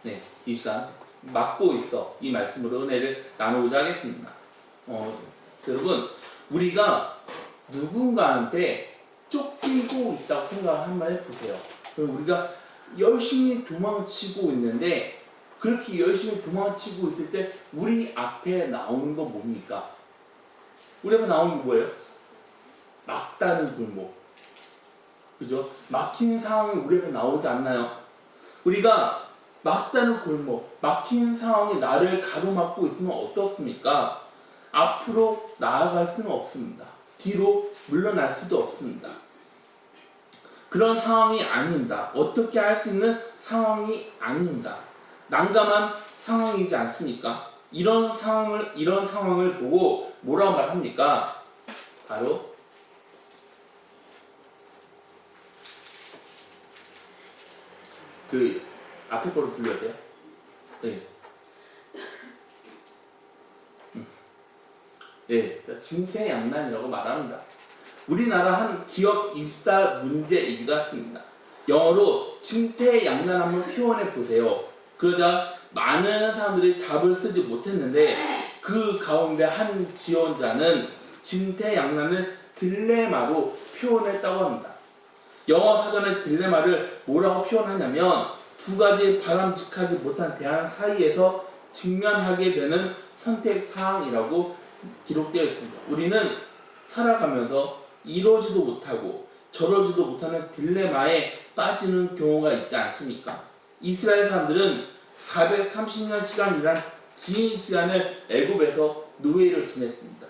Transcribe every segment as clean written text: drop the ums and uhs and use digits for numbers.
네, 이 시간 막고 있어 이 말씀으로 은혜를 나누고자 하겠습니다. 여러분, 우리가 누군가한테 쫓기고 있다고 생각을 한번 해보세요. 그럼 우리가 열심히 도망치고 있는데, 그렇게 열심히 도망치고 있을 때 우리 앞에 나오는 건 뭡니까? 우리 앞에 나오는 게 뭐예요? 막다른 골목. 그죠? 막힌 상황이 우리 앞에 나오지 않나요? 우리가 막다른 골목, 막힌 상황이 나를 가로막고 있으면 어떻습니까? 앞으로 나아갈 수는 없습니다. 뒤로 물러날 수도 없습니다. 그런 상황이 아닙니다. 어떻게 할 수 있는 상황이 아닙니다. 난감한 상황이지 않습니까? 이런 상황을 보고 뭐라고 말합니까? 바로 그 앞에 거로 불러야 돼요. 네. 예, 진퇴양난이라고 말합니다. 우리나라 한 기업 입사 문제이기도 했습니다. 영어로 진퇴양난 한번 표현해 보세요. 그러자 많은 사람들이 답을 쓰지 못했는데, 그 가운데 한 지원자는 진퇴양난을 딜레마로 표현했다고 합니다. 영어 사전의 딜레마를 뭐라고 표현하냐면, 두 가지 바람직하지 못한 대안 사이에서 직면하게 되는 선택사항이라고 기록되어 있습니다. 우리는 살아가면서 이러지도 못하고 저러지도 못하는 딜레마에 빠지는 경우가 있지 않습니까? 이스라엘 사람들은 430년 시간이란 긴 시간을 애굽에서 노예로 지냈습니다.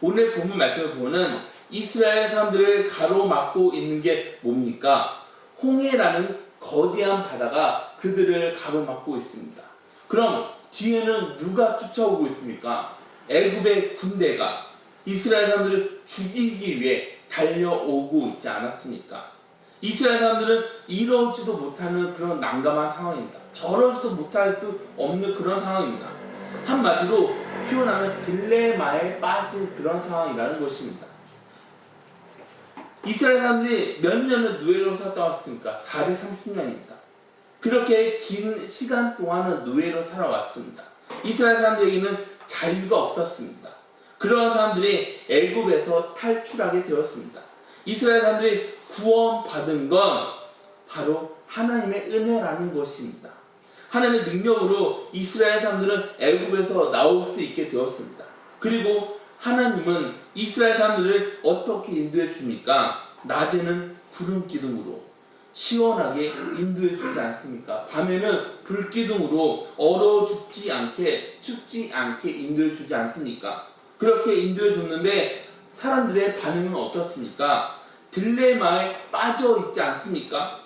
오늘 본문 말씀을 보면 이스라엘 사람들을 가로막고 있는 게 뭡니까? 홍해라는 거대한 바다가 그들을 가로막고 있습니다. 그럼 뒤에는 누가 쫓아오고 있습니까? 애굽의 군대가 이스라엘 사람들을 죽이기 위해 달려오고 있지 않았습니까? 이스라엘 사람들은 이러지도 못하는 그런 난감한 상황입니다. 저러지도 못할 수 없는 그런 상황입니다. 한마디로 표현하면 딜레마에 빠진 그런 상황이라는 것입니다. 이스라엘 사람들이 몇 년을 노예로 살다 왔습니까? 430년입니다. 그렇게 긴 시간 동안은 노예로 살아왔습니다. 이스라엘 사람들에게는 자유가 없었습니다. 그런 사람들이 애굽에서 탈출하게 되었습니다. 이스라엘 사람들이 구원받은 건 바로 하나님의 은혜라는 것입니다. 하나님의 능력으로 이스라엘 사람들은 애굽에서 나올 수 있게 되었습니다. 그리고 하나님은 이스라엘 사람들을 어떻게 인도해 줍니까? 낮에는 구름 기둥으로 시원하게 인도해 주지 않습니까? 밤에는 불 기둥으로 얼어 죽지 않게, 춥지 않게 인도해 주지 않습니까? 그렇게 인도해 줬는데 사람들의 반응은 어떻습니까? 딜레마에 빠져 있지 않습니까?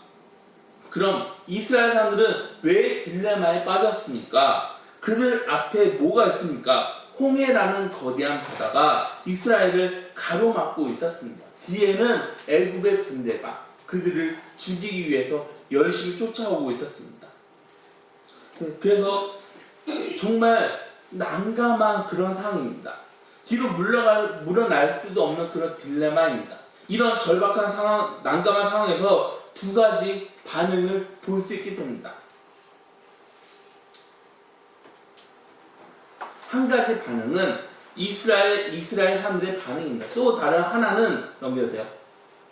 그럼 이스라엘 사람들은 왜 딜레마에 빠졌습니까? 그들 앞에 뭐가 있습니까? 홍해라는 거대한 바다가 이스라엘을 가로막고 있었습니다. 뒤에는 애굽의 군대가 그들을 죽이기 위해서 열심히 쫓아오고 있었습니다. 그래서 정말 난감한 그런 상황입니다. 뒤로 물러날 수도 없는 그런 딜레마입니다. 이런 절박한 상황, 난감한 상황에서 두 가지 반응을 볼 수 있게 됩니다. 한 가지 반응은 이스라엘 사람들의 반응입니다. 또 다른 하나는 넘겨주세요.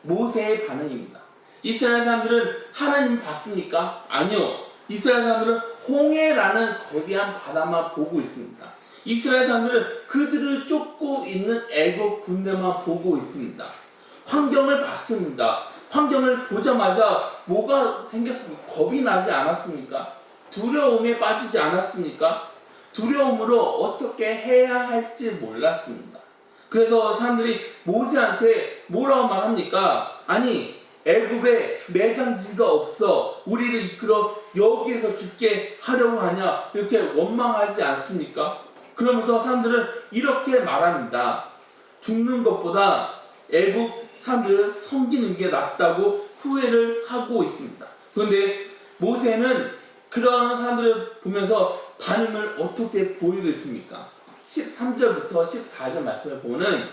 모세의 반응입니다. 이스라엘 사람들은 하나님 봤습니까? 아니요. 이스라엘 사람들은 홍해라는 거대한 바다만 보고 있습니다. 이스라엘 사람들은 그들을 쫓고 있는 애굽 군대만 보고 있습니다. 환경을 봤습니다. 환경을 보자마자 뭐가 생겼습니까? 겁이 나지 않았습니까? 두려움에 빠지지 않았습니까? 두려움으로 어떻게 해야 할지 몰랐습니다. 그래서 사람들이 모세한테 뭐라고 말합니까? 아니, 애굽에 매장지가 없어 우리를 이끌어 여기에서 죽게 하려고 하냐, 이렇게 원망하지 않습니까? 그러면서 사람들은 이렇게 말합니다. 죽는 것보다 애굽 사람들을 섬기는 게 낫다고 후회를 하고 있습니다. 그런데 모세는 그런 사람들을 보면서 반응을 어떻게 보이고 있습니까? 13절부터 14절 말씀을 보면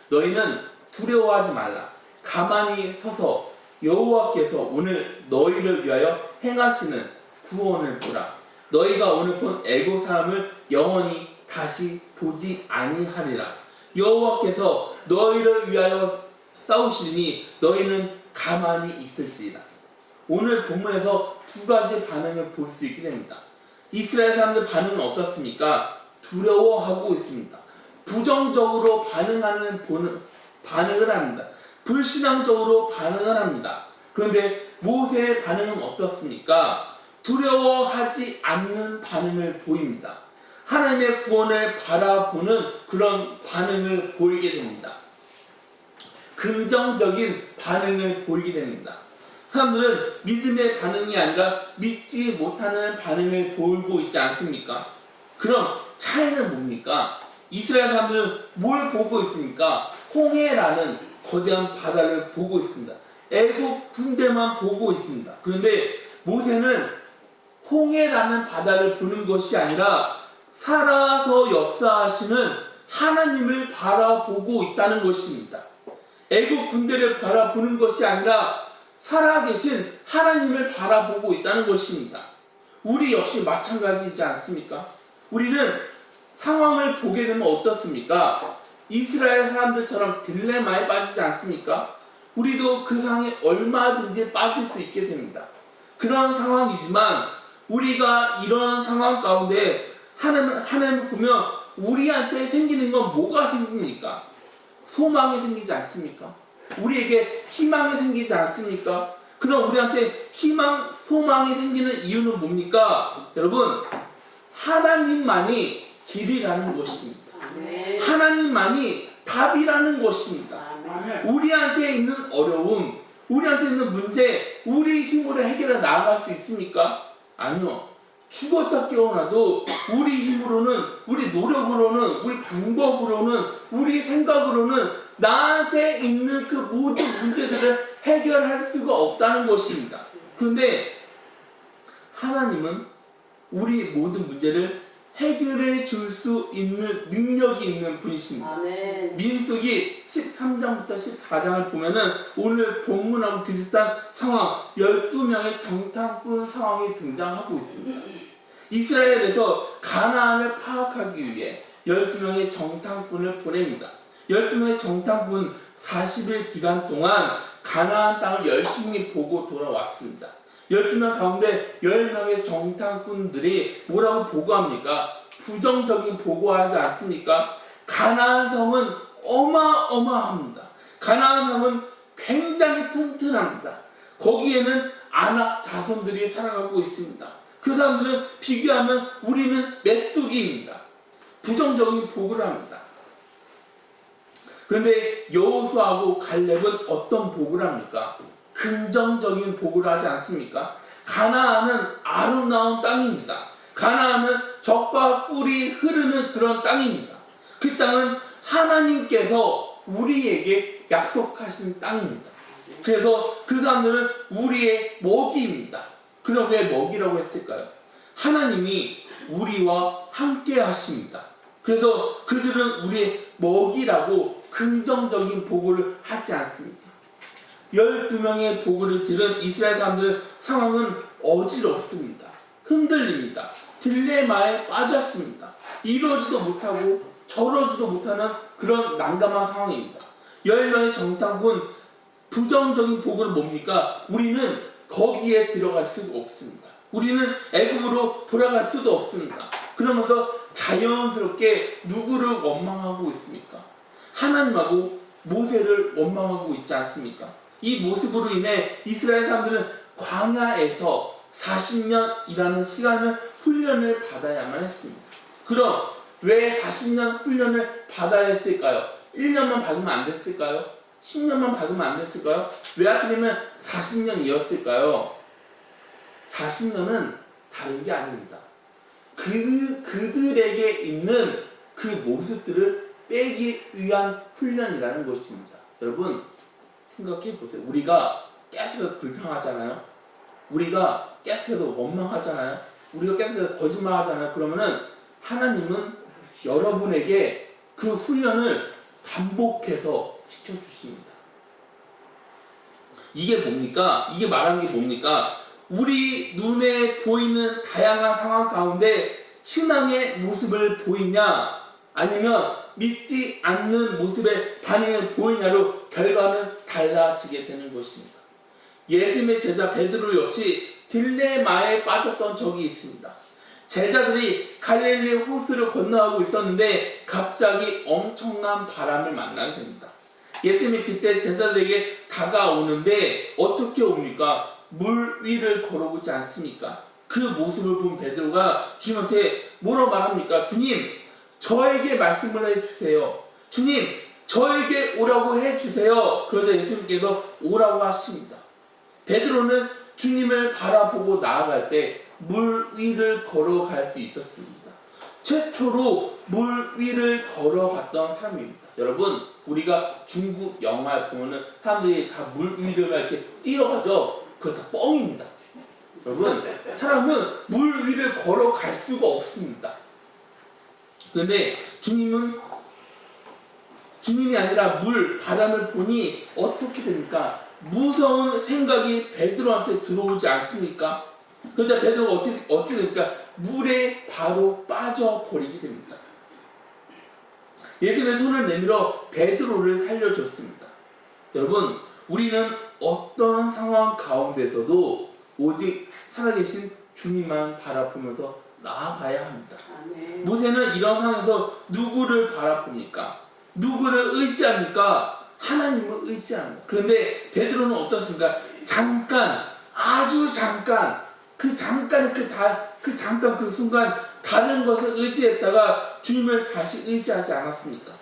너희는 두려워하지 말라. 가만히 서서 여호와께서 오늘 너희를 위하여 행하시는 구원을 보라. 너희가 오늘 본 애굽 사람을 영원히 다시 보지 아니하리라. 여호와께서 너희를 위하여 싸우시니 너희는 가만히 있을지라. 오늘 본문에서 두 가지 반응을 볼 수 있게 됩니다. 이스라엘 사람들 반응은 어떻습니까? 두려워하고 있습니다. 부정적으로 반응을 합니다. 불신앙적으로 반응을 합니다. 그런데 모세의 반응은 어떻습니까? 두려워하지 않는 반응을 보입니다. 하나님의 구원을 바라보는 그런 반응을 보이게 됩니다. 긍정적인 반응을 보이게 됩니다. 사람들은 믿음의 반응이 아니라 믿지 못하는 반응을 보이고 있지 않습니까? 그럼 차이는 뭡니까? 이스라엘 사람들은 뭘 보고 있습니까? 홍해라는 거대한 바다를 보고 있습니다. 애국 군대만 보고 있습니다. 그런데 모세는 홍해라는 바다를 보는 것이 아니라 살아서 역사하시는 하나님을 바라보고 있다는 것입니다. 애국 군대를 바라보는 것이 아니라 살아계신 하나님을 바라보고 있다는 것입니다. 우리 역시 마찬가지이지 않습니까? 우리는 상황을 보게 되면 어떻습니까? 이스라엘 사람들처럼 딜레마에 빠지지 않습니까? 우리도 그 상황에 얼마든지 빠질 수 있게 됩니다. 그런 상황이지만 우리가 이런 상황 가운데 하나님을 보면 우리한테 생기는 건 뭐가 생깁니까? 소망이 생기지 않습니까? 우리에게 희망이 생기지 않습니까? 그럼 우리한테 소망이 생기는 이유는 뭡니까? 여러분, 하나님만이 길이라는 것입니다. 하나님만이 답이라는 것입니다. 우리한테 있는 어려움, 우리한테 있는 문제, 우리 힘으로 해결해 나아갈 수 있습니까? 아니요. 죽었다 깨어나도 우리 힘으로는, 우리 노력으로는, 우리 방법으로는, 우리 생각으로는 나한테 있는 그 모든 문제들을 해결할 수가 없다는 것입니다. 그런데 하나님은 우리 모든 문제를 해결해 줄 수 있는 능력이 있는 분이십니다. 아멘. 민수기 13장부터 14장을 보면은 오늘 본문하고 비슷한 상황, 12명의 정탐꾼 상황이 등장하고 있습니다. 이스라엘에서 가나안을 파악하기 위해 12명의 정탐꾼을 보냅니다. 12명의 정탐꾼 40일 기간 동안 가나안 땅을 열심히 보고 돌아왔습니다. 12명 가운데 10명의 정탐꾼들이 뭐라고 보고합니까? 부정적인 보고하지 않습니까? 가나안 성은 어마어마합니다. 가나안 성은 굉장히 튼튼합니다. 거기에는 아낙 자손들이 살아가고 있습니다. 그 사람들은 비교하면 우리는 메뚜기입니다. 부정적인 보고를 합니다. 그런데 여호수아하고 갈렙은 어떤 보고를 합니까? 긍정적인 보고를 하지 않습니까? 가나안은 아름다운 땅입니다. 가나안은 젖과 꿀이 흐르는 그런 땅입니다. 그 땅은 하나님께서 우리에게 약속하신 땅입니다. 그래서 그 사람들은 우리의 먹이입니다. 그럼 왜 먹이라고 했을까요? 하나님이 우리와 함께 하십니다. 그래서 그들은 우리의 먹이라고 긍정적인 보고를 하지 않습니다. 12명의 보고를 들은 이스라엘 사람들 상황은 어지럽습니다. 흔들립니다. 딜레마에 빠졌습니다. 이러지도 못하고 저러지도 못하는 그런 난감한 상황입니다. 10명의 정탐꾼 부정적인 보고는 뭡니까? 우리는 거기에 들어갈 수가 없습니다. 우리는 애굽으로 돌아갈 수도 없습니다. 그러면서 자연스럽게 누구를 원망하고 있습니까? 하나님하고 모세를 원망하고 있지 않습니까? 이 모습으로 인해 이스라엘 사람들은 광야에서 40년이라는 시간을 훈련을 받아야만 했습니다. 그럼 왜 40년 훈련을 받아야 했을까요? 1년만 받으면 안 됐을까요? 10년만 받으면 안 됐을까요? 왜 하필이면 40년이었을까요? 40년은 다른 게 아닙니다. 그들에게 있는 그 모습들을 빼기 위한 훈련이라는 것입니다. 여러분 생각해 보세요. 우리가 계속해서 불평하잖아요. 우리가 계속해서 원망하잖아요. 우리가 계속해서 거짓말하잖아요. 그러면은 하나님은 여러분에게 그 훈련을 반복해서 시켜주십니다. 이게 뭡니까? 이게 말하는 게 뭡니까? 우리 눈에 보이는 다양한 상황 가운데 신앙의 모습을 보이냐 아니면 믿지 않는 모습의 반응을 보이냐로 결과는 달라지게 되는 것입니다. 예수님의 제자 베드로 역시 딜레마에 빠졌던 적이 있습니다. 제자들이 갈릴리 호수를 건너가고 있었는데 갑자기 엄청난 바람을 만나게 됩니다. 예수님이 그때 제자들에게 다가오는데 어떻게 옵니까? 물 위를 걸어오지 않습니까? 그 모습을 본 베드로가 주님한테 뭐라고 말합니까? 주님, 저에게 말씀을 해주세요. 주님, 저에게 오라고 해주세요. 그러자 예수님께서 오라고 하십니다. 베드로는 주님을 바라보고 나아갈 때 물 위를 걸어갈 수 있었습니다. 최초로 물 위를 걸어갔던 사람입니다. 여러분, 우리가 중국 영화 보면은 사람들이 다 물 위를 이렇게 뛰어가죠. 그거 다 뻥입니다. 여러분, 사람은 물 위를 걸어갈 수가 없습니다. 그런데 주님이 아니라 바람을 보니 어떻게 됩니까? 무서운 생각이 베드로한테 들어오지 않습니까? 그러자 베드로가 어떻게 됩니까? 물에 바로 빠져버리게 됩니다. 예수님의 손을 내밀어 베드로를 살려줬습니다. 여러분, 우리는 어떤 상황 가운데서도 오직 살아계신 주님만 바라보면서 나아가야 합니다. 모세는 이런 상황에서 누구를 바라봅니까? 누구를 의지합니까? 하나님을 의지합니다. 그런데 베드로는 어떻습니까? 아주 잠깐 그 순간 다른 것을 의지했다가 주님을 다시 의지하지 않았습니까?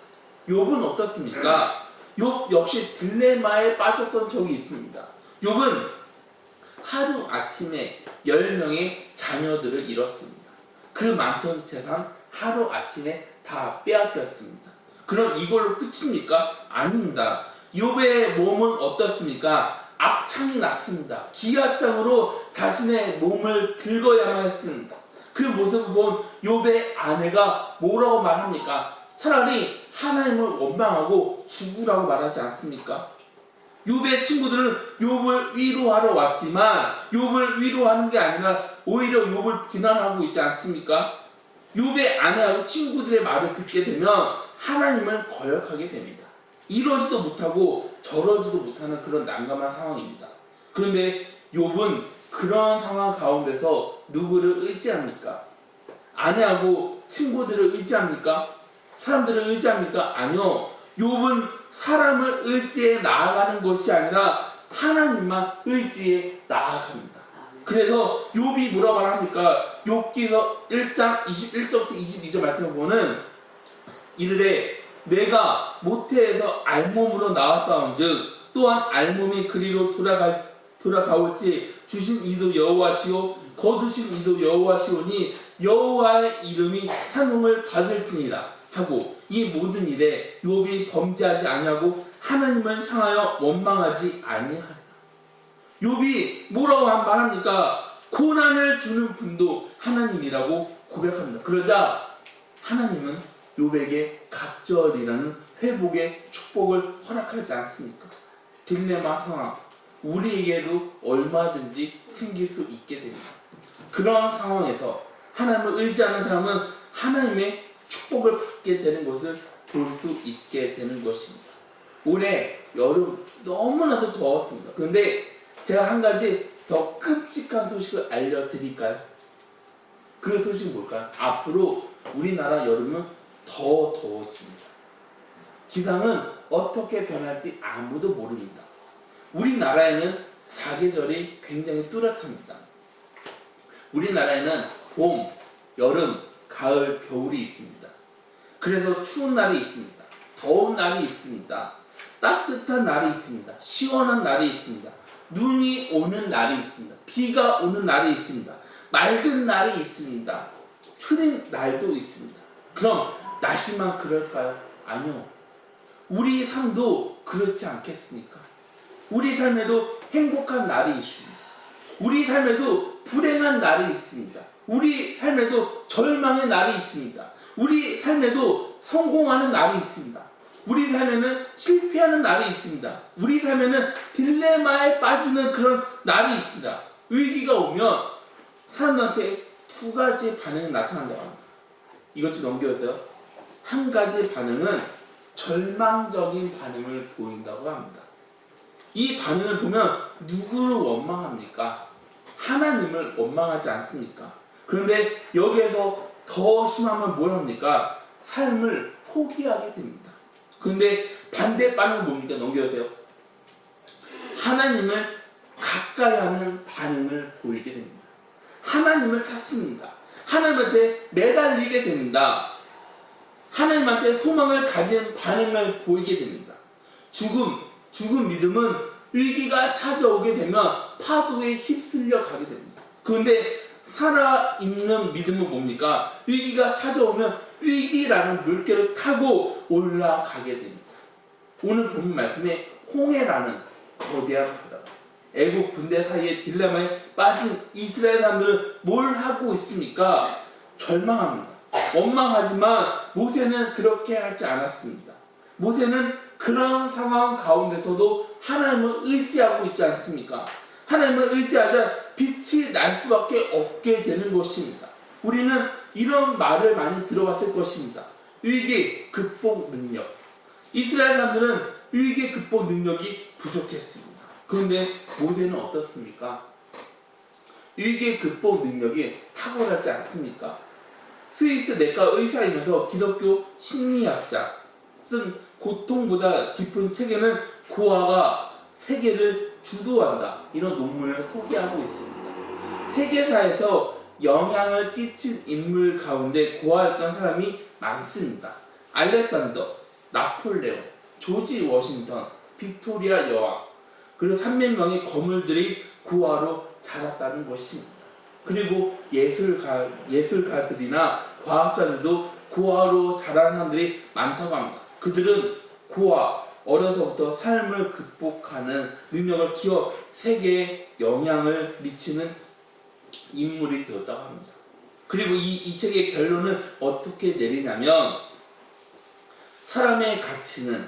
욥은 어떻습니까? 욥 역시 딜레마에 빠졌던 적이 있습니다. 욥은 하루 아침에 10명의 자녀들을 잃었습니다. 그 많던 재산 하루 아침에 다 빼앗겼습니다. 그럼 이걸로 끝입니까? 아닙니다. 욥의 몸은 어떻습니까? 악창이 났습니다. 기아장으로 자신의 몸을 긁어야만 했습니다. 그 모습을 본 욥의 아내가 뭐라고 말합니까? 차라리 하나님을 원망하고 죽으라고 말하지 않습니까? 욥의 친구들은 욥을 위로하러 왔지만 욥을 위로하는 게 아니라 오히려 욥을 비난하고 있지 않습니까? 욥의 아내하고 친구들의 말을 듣게 되면 하나님을 거역하게 됩니다. 이러지도 못하고 저러지도 못하는 그런 난감한 상황입니다. 그런데 욥은 그런 상황 가운데서 누구를 의지합니까? 아내하고 친구들을 의지합니까? 사람들을 의지합니까? 아니요. 욥은 사람을 의지해 나아가는 것이 아니라 하나님만 의지해 나아갑니다. 그래서 욥이 뭐라고 말합니까? 욥기서 1장 21절부터 22절 말씀을 보면 이르되 내가 모태에서 알몸으로 나왔사온즉 또한 알몸이 그리로 돌아가올지 주신 이도 여호와시오 거두신 이도 여호와시오니 여호와의 이름이 찬송을 받을지니라 하고 이 모든 일에 욥이 범죄하지 아니하고 하나님을 향하여 원망하지 아니하리라. 욥이 뭐라고 말합니까? 고난을 주는 분도 하나님이라고 고백합니다. 그러자 하나님은 욥에게 갑절이라는 회복의 축복을 허락하지 않습니까? 딜레마 상황, 우리에게도 얼마든지 생길 수 있게 됩니다. 그런 상황에서 하나님을 의지하는 사람은 하나님의 축복을 받게 되는 것을 볼 수 있게 되는 것입니다. 올해 여름 너무나도 더웠습니다. 그런데 제가 한 가지 더 끔찍한 소식을 알려드릴까요? 그 소식은 뭘까요? 앞으로 우리나라 여름은 더 더워집니다. 기상은 어떻게 변할지 아무도 모릅니다. 우리나라에는 사계절이 굉장히 뚜렷합니다. 우리나라에는 봄, 여름, 가을, 겨울이 있습니다. 그래서 추운 날이 있습니다. 더운 날이 있습니다. 따뜻한 날이 있습니다. 시원한 날이 있습니다. 눈이 오는 날이 있습니다. 비가 오는 날이 있습니다. 맑은 날이 있습니다. 추운 날도 있습니다. 그럼 날씨만 그럴까요? 아니요. 우리 삶도 그렇지 않겠습니까? 우리 삶에도 행복한 날이 있습니다. 우리 삶에도 불행한 날이 있습니다. 우리 삶에도 절망의 날이 있습니다. 우리 삶에도 성공하는 날이 있습니다. 우리 삶에는 실패하는 날이 있습니다. 우리 삶에는 딜레마에 빠지는 그런 날이 있습니다. 위기가 오면 사람들한테 두 가지 반응이 나타난다고 합니다. 이것 좀 넘겨주세요. 한 가지 반응은 절망적인 반응을 보인다고 합니다. 이 반응을 보면 누구를 원망합니까? 하나님을 원망하지 않습니까? 그런데 여기에서 더 심하면 뭘 합니까? 삶을 포기하게 됩니다. 그런데 반대 반응은 뭡니까? 넘겨주세요. 하나님을 가까이 하는 반응을 보이게 됩니다. 하나님을 찾습니다. 하나님한테 매달리게 됩니다. 하나님한테 소망을 가진 반응을 보이게 됩니다. 죽은 믿음은 위기가 찾아오게 되면 파도에 휩쓸려 가게 됩니다. 그런데 살아있는 믿음은 뭡니까? 위기가 찾아오면 위기라는 물결을 타고 올라가게 됩니다. 오늘 본문 말씀에 홍해라는 거대한 바다, 애국 군대 사이의 딜레마에 빠진 이스라엘 사람들은 뭘 하고 있습니까? 절망합니다. 원망하지만 모세는 그렇게 하지 않았습니다. 모세는 그런 상황 가운데서도 하나님을 의지하고 있지 않습니까? 하나님을 의지하자 빛이 날 수밖에 없게 되는 것입니다. 우리는 이런 말을 많이 들어봤을 것입니다. 위기 극복 능력. 이스라엘 사람들은 위기 극복 능력이 부족했습니다. 그런데 모세는 어떻습니까? 위기 극복 능력이 탁월하지 않습니까? 스위스 내과 의사이면서 기독교 심리학자 쓴 고통보다 깊은 책에는 고아가 세계를 주도한다, 이런 논문을 소개하고 있습니다. 세계사에서 영향을 끼친 인물 가운데 고아였던 사람이 많습니다. 알렉산더, 나폴레옹, 조지 워싱턴, 빅토리아 여왕, 그리고 300명의 거물들이 고아로 자랐다는 것입니다. 그리고 예술가들이나 과학자들도 고아로 자란 사람들이 많다고 합니다. 그들은 고아, 어려서부터 삶을 극복하는 능력을 키워 세계에 영향을 미치는 인물이 되었다고 합니다. 그리고 이 책의 결론을 어떻게 내리냐면, 사람의 가치는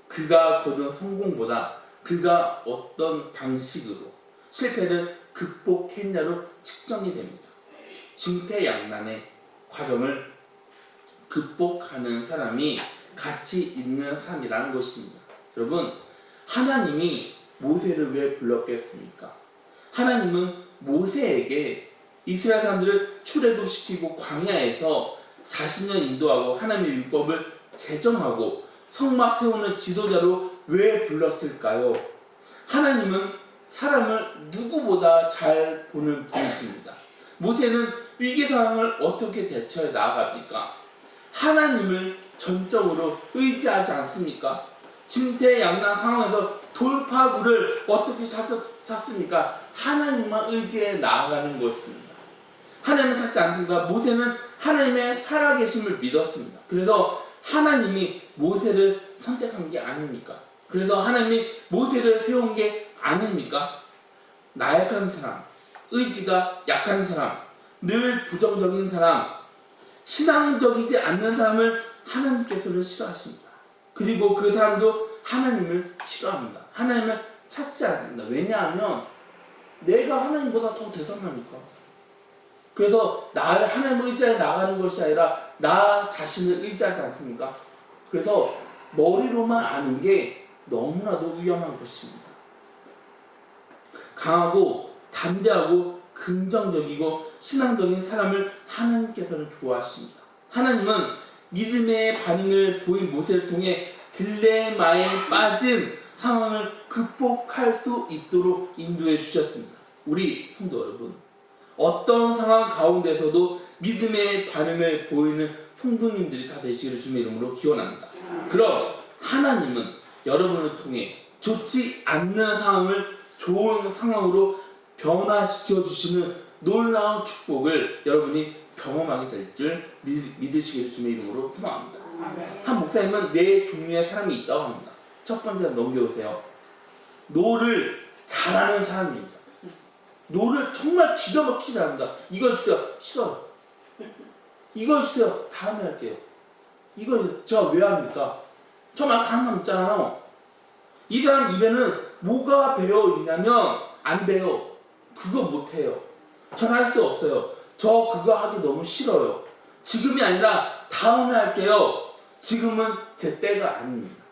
그가 거둔 성공보다 그가 어떤 방식으로 실패를 극복했냐로 측정이 됩니다. 진퇴양난의 과정을 극복하는 사람이 가치 있는 사람이라는 것입니다. 여러분, 하나님이 모세를 왜 불렀겠습니까? 하나님은 모세에게 이스라엘 사람들을 출애굽시키고 광야에서 40년 인도하고 하나님의 율법을 제정하고 성막 세우는 지도자로 왜 불렀을까요? 하나님은 사람을 누구보다 잘 보는 분이십니다. 모세는 위기 상황을 어떻게 대처해 나아갑니까? 하나님을 전적으로 의지하지 않습니까? 진퇴양난 상황에서 돌파구를 어떻게 찾습니까? 하나님만 의지해 나아가는 것입니다. 하나님을 찾지 않습니까? 모세는 하나님의 살아계심을 믿었습니다. 그래서 하나님이 모세를 선택한 게 아닙니까? 그래서 하나님이 모세를 세운 게 아닙니까? 나약한 사람, 의지가 약한 사람, 늘 부정적인 사람, 신앙적이지 않는 사람을 하나님께서는 싫어하십니다. 그리고 그 사람도 하나님을 싫어합니다. 하나님을 찾지 않습니다. 왜냐하면 내가 하나님보다 더 대단하니까. 그래서 나를 하나님을 의지하여 나가는 것이 아니라 나 자신을 의지하지 않습니까? 그래서 머리로만 아는 게 너무나도 위험한 것입니다. 강하고 담대하고 긍정적이고 신앙적인 사람을 하나님께서는 좋아하십니다. 하나님은 믿음의 반응을 보인 모세를 통해 딜레마에 빠진 상황을 극복할 수 있도록 인도해 주셨습니다. 우리 성도 여러분, 어떤 상황 가운데서도 믿음의 반응을 보이는 성도님들이 다 되시기를 주님의 이름으로 기원합니다. 그럼 하나님은 여러분을 통해 좋지 않는 상황을 좋은 상황으로 변화시켜 주시는 놀라운 축복을 여러분이 경험하게 될 줄 믿으시기를 주님의 이름으로 소망합니다. 한 목사님은 네 종류의 사람이 있다고 합니다. 첫 번째 넘겨오세요. 노를 잘하는 사람입니다. 노를 정말 기가 막히게 잘합니다. 이거 주세요. 싫어요. 이거 주세요. 다음에 할게요. 이거 제가 왜 합니까? 저 막 하는 사람 있잖아요. 이 사람 입에는 뭐가 배어 있냐면 안 돼요. 그거 못해요. 전 할 수 없어요. 저 그거 하기 너무 싫어요. 지금이 아니라 다음에 할게요. 지금은 제 때가 아닙니다.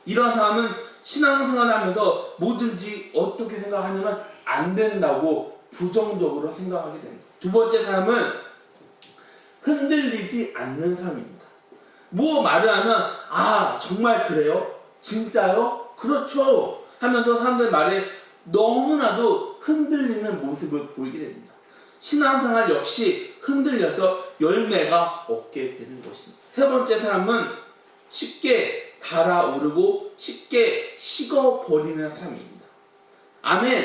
이런 사람은 신앙생활을 하면서 뭐든지 어떻게 생각하냐면 안 된다고 부정적으로 생각하게 됩니다. 두 번째 사람은 흔들리지 않는 사람입니다. 뭐 말을 하면 아 정말 그래요? 진짜요? 그렇죠 하면서 사람들 말에 너무나도 흔들리는 모습을 보이게 됩니다. 신앙생활 역시 흔들려서 열매가 없게 되는 것입니다. 세 번째 사람은 쉽게 달아오르고 쉽게 식어버리는 사람입니다. 아멘.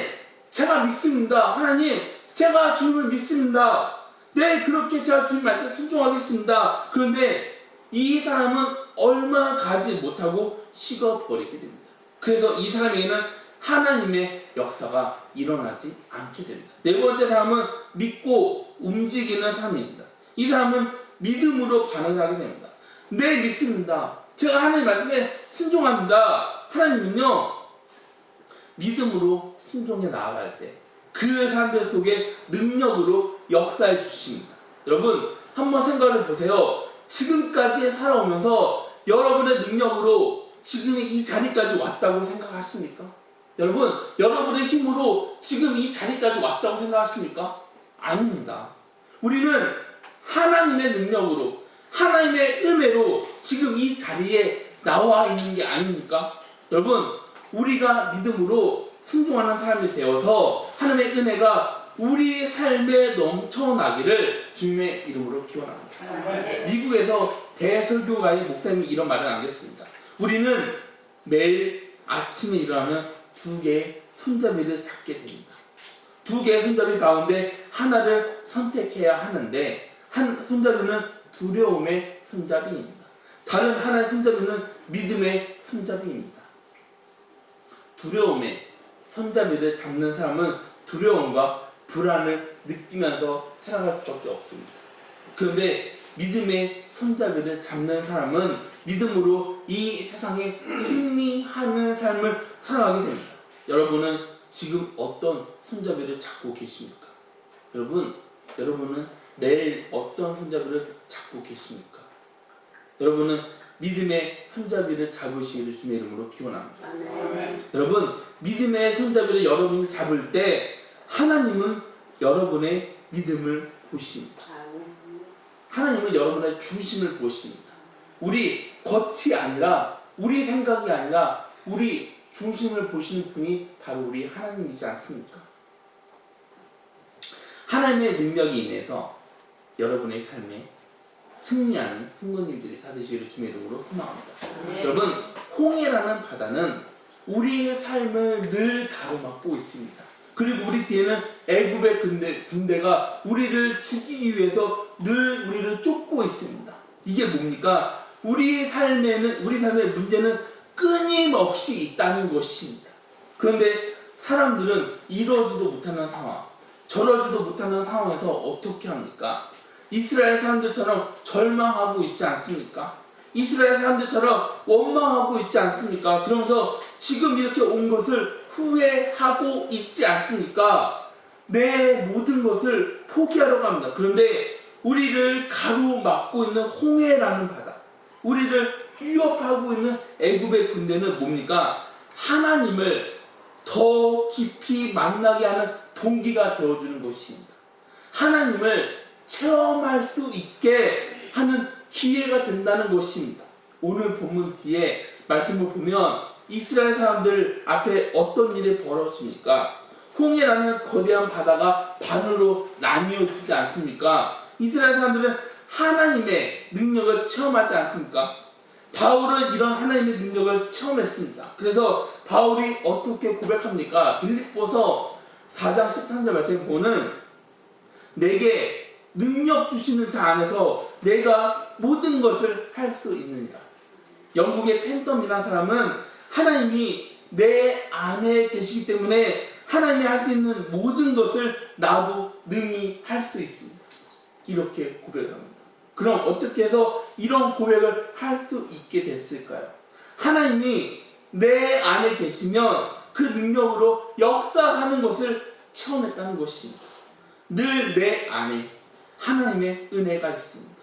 제가 믿습니다. 하나님 제가 주님을 믿습니다. 네 그렇게 제가 주님 말씀 순종하겠습니다. 그런데 이 사람은 얼마 가지 못하고 식어버리게 됩니다. 그래서 이 사람에게는 하나님의 역사가 일어나지 않게 됩니다. 네 번째 사람은 믿고 움직이는 사람입니다. 이 사람은 믿음으로 반응을 하게 됩니다. 네 믿습니다. 제가 하나님 말씀에 순종합니다. 하나님은요 믿음으로 순종해 나아갈 때 그 사람들 속에 능력으로 역사해 주십니다. 여러분 한번 생각을 해보세요. 지금까지 살아오면서 여러분의 능력으로 지금 이 자리까지 왔다고 생각하십니까? 여러분 여러분의 힘으로 지금 이 자리까지 왔다고 생각하십니까? 아닙니다. 우리는 하나님의 능력으로 하나님의 은혜로 지금 이 자리에 나와 있는 게 아닙니까? 여러분 우리가 믿음으로 순종하는 사람이 되어서 하나님의 은혜가 우리 삶에 넘쳐나기를 주님의 이름으로 기원합니다. 미국에서 대설교가의 목사님이 이런 말을 남겼습니다. 우리는 매일 아침에 일어나면 2개의 손잡이를 잡게 됩니다. 2개의 손잡이 가운데 하나를 선택해야 하는데 한 손잡이는 두려움의 손잡이입니다. 다른 하나의 손잡이는 믿음의 손잡이입니다. 두려움의 손잡이를 잡는 사람은 두려움과 불안을 느끼면서 살아갈 수밖에 없습니다. 그런데 믿음의 손잡이를 잡는 사람은 믿음으로 이 세상에 승리하는 삶을 살아가게 됩니다. 여러분은 지금 어떤 손잡이를 잡고 계십니까? 여러분은 매일 어떤 손잡이를 잡고 계십니까? 여러분은 믿음의 손잡이를 잡으시기를 주님의 이름으로 기원합니다. 여러분 믿음의 손잡이를 여러분이 잡을 때 하나님은 여러분의 믿음을 보십니다. 하나님은 여러분의 중심을 보십니다. 우리 겉이 아니라 우리 생각이 아니라 우리 중심을 보시는 분이 바로 우리 하나님이지 않습니까? 하나님의 능력이 인해서 여러분의 삶에 승리하는 승건님들이 다 되시기를 주님의 이름으로 소망합니다. 여러분 홍해라는 바다는 우리의 삶을 늘 가로막고 있습니다. 그리고 우리 뒤에는 애굽의 군대가 우리를 죽이기 위해서 늘 우리를 쫓고 있습니다. 이게 뭡니까? 우리 삶의 문제는 끊임없이 있다는 것입니다. 그런데 사람들은 이러지도 못하는 상황, 저러지도 못하는 상황에서 어떻게 합니까? 이스라엘 사람들처럼 절망하고 있지 않습니까? 이스라엘 사람들처럼 원망하고 있지 않습니까? 그러면서 지금 이렇게 온 것을 후회하고 있지 않습니까? 내 모든 것을 포기하려고 합니다. 그런데 우리를 가로막고 있는 홍해라는 바다, 우리를 위협하고 있는 애굽의 군대는 뭡니까? 하나님을 더 깊이 만나게 하는 동기가 되어주는 것입니다. 하나님을 체험할 수 있게 하는 기회가 된다는 것입니다. 오늘 본문 뒤에 말씀을 보면 이스라엘 사람들 앞에 어떤 일이 벌어집니까? 홍해라는 거대한 바다가 반으로 나뉘어지지 않습니까? 이스라엘 사람들은 하나님의 능력을 체험하지 않습니까? 바울은 이런 하나님의 능력을 체험했습니다. 그래서 바울이 어떻게 고백합니까? 빌립보서 4장 13절 말씀 보는 내게 능력 주시는 자 안에서 내가 모든 것을 할 수 있느니라. 영국의 팬텀이라는 사람은 하나님이 내 안에 계시기 때문에 하나님이 할 수 있는 모든 것을 나도 능히 할 수 있습니다. 이렇게 고백을 합니다. 그럼 어떻게 해서 이런 고백을 할 수 있게 됐을까요? 하나님이 내 안에 계시면 그 능력으로 역사하는 것을 체험했다는 것입니다. 늘 내 안에 하나님의 은혜가 있습니다.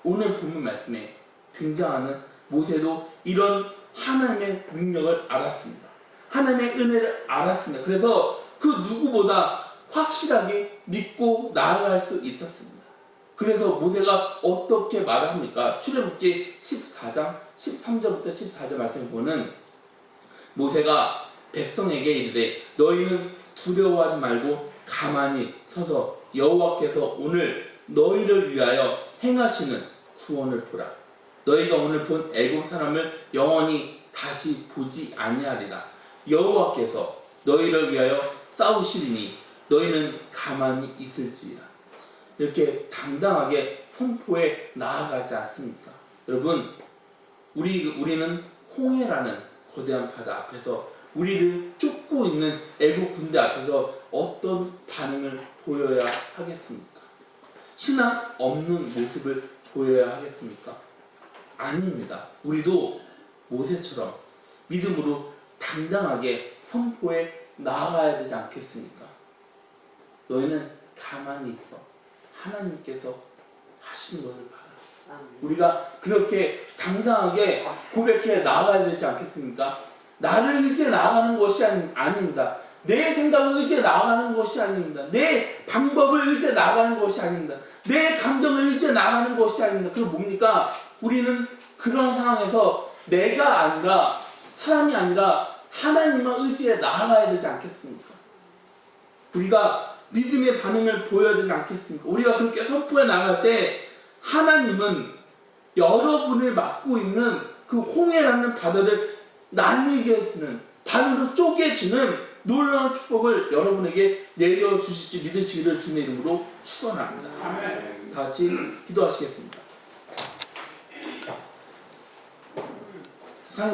오늘 본문 말씀에 등장하는 모세도 이런 하나님의 능력을 알았습니다. 하나님의 은혜를 알았습니다. 그래서 그 누구보다 확실하게 믿고 나아갈 수 있었습니다. 그래서 모세가 어떻게 말을 합니까? 출애굽기 14장 13절부터 14절 말씀을 보는 모세가 백성에게 이르되 너희는 두려워하지 말고 가만히 서서 여호와께서 오늘 너희를 위하여 행하시는 구원을 보라. 너희가 오늘 본 애굽 사람을 영원히 다시 보지 아니하리라. 여호와께서 너희를 위하여 싸우시리니 너희는 가만히 있을지라. 이렇게 당당하게 선포해 나아가지 않습니까? 여러분, 우리는 홍해라는 거대한 바다 앞에서 우리를 쫓고 있는 애국 군대 앞에서 어떤 반응을 보여야 하겠습니까? 신앙 없는 모습을 보여야 하겠습니까? 아닙니다. 우리도 모세처럼 믿음으로 당당하게 선포해 나아가야 되지 않겠습니까? 너희는 가만히 있어. 하나님께서 하시는 것을 봐라. 우리가 그렇게 당당하게 고백해 나아가야 되지 않겠습니까? 나를 의지해 나아가는 것이 아닙니다. 내 생각을 의지해 나아가는 것이 아닙니다. 내 방법을 의지해 나아가는 것이 아닙니다. 내 감정을 의지해 나아가는 것이 아닙니다. 그럼 뭡니까? 우리는 그런 상황에서 내가 아니라 사람이 아니라 하나님만 의지해 나아가야 되지 않겠습니까? 우리가 믿음의 반응을 보여야 되지 않겠습니까? 우리가 그렇게 선포해 나갈 때 하나님은 여러분을 맡고 있는 그 홍해라는 바다를 나뉘게 해주는, 반으로 쪼개주는 놀라운 축복을 여러분에게 내려주실지 믿으시기를 주님의 이름으로 축원합니다. 다 같이 기도하시겠습니다.